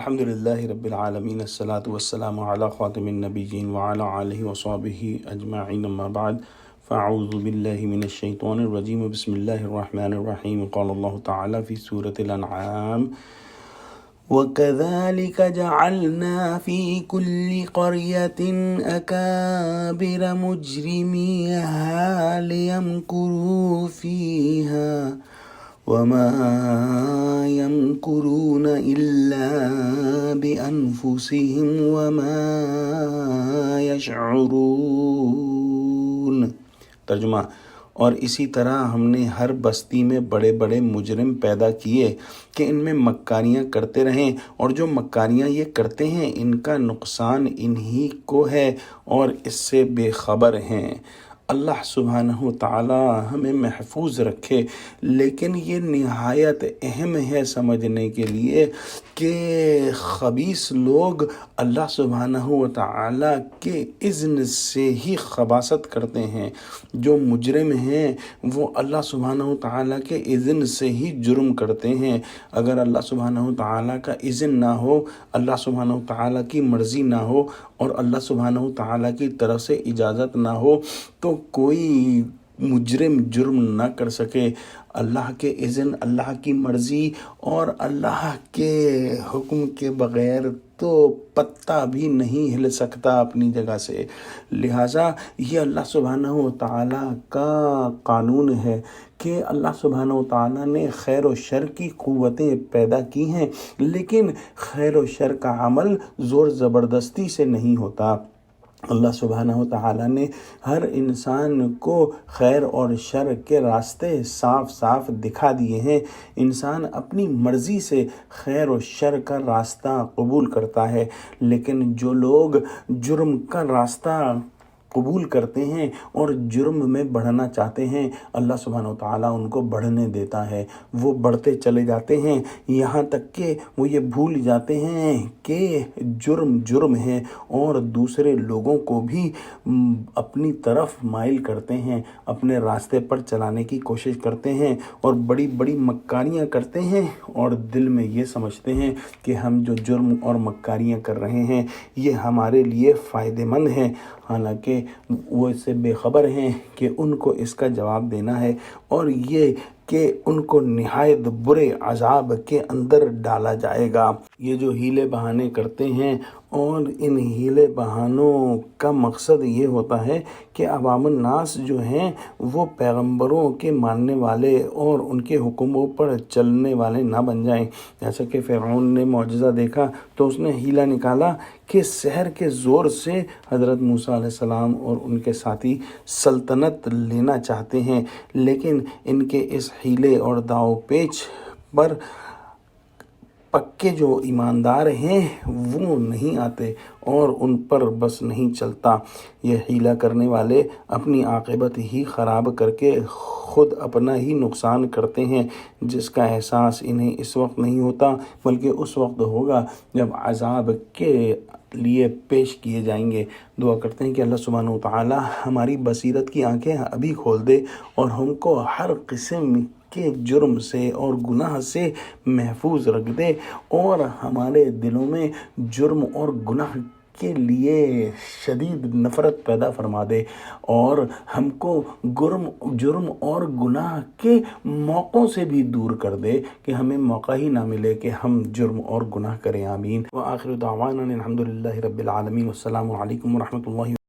الحمد للہ رب العالمین الصلاۃ والسلام علی خاتم النبیین وعلی آلہ وصحبہ اجمعین اما بعد فاعوذ باللہ من الشیطان الرجیم بسم اللہ الرحمن الرحیم قال اللہ تعالی فی سورۃ الانعام وَكَذَلِكَ جَعَلْنَا فِي كُلِّ قَرْيَةٍ أَكَابِرَ مُجْرِمِيهَا لِيَمْكُرُوا فِيهَا وَمَا يَمْكُرُونَ إِلَّا بِأَنفُسِهِمْ وَمَا يَشْعُرُونَ۔ ترجمہ: اور اسی طرح ہم نے ہر بستی میں بڑے بڑے مجرم پیدا کیے کہ ان میں مکاریاں کرتے رہیں، اور جو مکاریاں یہ کرتے ہیں ان کا نقصان انہی کو ہے اور اس سے بے خبر ہیں۔ اللہ سبحانہ تعالی ہمیں محفوظ رکھے، لیکن یہ نہایت اہم ہے سمجھنے کے لیے کہ خبیث لوگ اللہ سبحانہ تعالی کے اذن سے ہی خباثت کرتے ہیں۔ جو مجرم ہیں وہ اللہ سبحانہ تعالی کے اذن سے ہی جرم کرتے ہیں۔ اگر اللہ سبحانہ تعالی کا اذن نہ ہو، اللہ سبحانہ تعالی کی مرضی نہ ہو اور اللہ سبحانہ تعالی کی طرف سے اجازت نہ ہو تو کوئی مجرم جرم نہ کر سکے۔ اللہ کے اذن، اللہ کی مرضی اور اللہ کے حکم کے بغیر تو پتہ بھی نہیں ہل سکتا اپنی جگہ سے۔ لہٰذا یہ اللہ سبحانہ تعالی کا قانون ہے کہ اللہ سبحانہ تعالی نے خیر و شر کی قوتیں پیدا کی ہیں، لیکن خیر و شر کا عمل زور زبردستی سے نہیں ہوتا۔ اللہ سبحانہ تعالیٰ نے ہر انسان کو خیر اور شر کے راستے صاف صاف دکھا دیے ہیں۔ انسان اپنی مرضی سے خیر و شر کا راستہ قبول کرتا ہے، لیکن جو لوگ جرم کا راستہ قبول کرتے ہیں اور جرم میں بڑھنا چاہتے ہیں، اللہ سبحانہ وتعالیٰ ان کو بڑھنے دیتا ہے۔ وہ بڑھتے چلے جاتے ہیں یہاں تک کہ وہ یہ بھول جاتے ہیں کہ جرم جرم ہے، اور دوسرے لوگوں کو بھی اپنی طرف مائل کرتے ہیں، اپنے راستے پر چلانے کی کوشش کرتے ہیں اور بڑی بڑی مکاریاں کرتے ہیں، اور دل میں یہ سمجھتے ہیں کہ ہم جو جرم اور مکاریاں کر رہے ہیں یہ ہمارے لیے فائدہ مند ہیں، حالانکہ وہ اس سے بے خبر ہیں کہ ان کو اس کا جواب دینا ہے، اور یہ کہ ان کو نہایت برے عذاب کے اندر ڈالا جائے گا۔ یہ جو ہیلے بہانے کرتے ہیں، اور ان ہیلے بہانوں کا مقصد یہ ہوتا ہے کہ عوام الناس جو ہیں وہ پیغمبروں کے ماننے والے اور ان کے حکموں پر چلنے والے نہ بن جائیں۔ جیسا کہ فرعون نے معجزہ دیکھا تو اس نے ہیلا نکالا کہ سحر کے زور سے حضرت موسیٰ علیہ السلام اور ان کے ساتھی سلطنت لینا چاہتے ہیں، لیکن ان کے اس ہیلے اور داؤ پیچ پر پکے جو ایماندار ہیں وہ نہیں آتے اور ان پر بس نہیں چلتا۔ یہ ہیلا کرنے والے اپنی عاقبت ہی خراب کر کے خود اپنا ہی نقصان کرتے ہیں، جس کا احساس انہیں اس وقت نہیں ہوتا بلکہ اس وقت ہوگا جب عذاب کے لیے پیش کیے جائیں گے۔ دعا کرتے ہیں کہ اللہ سبحانہ وتعالی ہماری بصیرت کی آنکھیں ابھی کھول دے اور ہم کو ہر قسم کے جرم سے اور گناہ سے محفوظ رکھ دے، اور ہمارے دلوں میں جرم اور گناہ کے لیے شدید نفرت پیدا فرما دے، اور ہم کو جرم اور گناہ کے موقعوں سے بھی دور کر دے کہ ہمیں موقع ہی نہ ملے کہ ہم جرم اور گناہ کریں۔ آمین۔ وآخر دعوانا الحمد للہ رب العالمین۔ والسلام علیکم ورحمۃ اللہ۔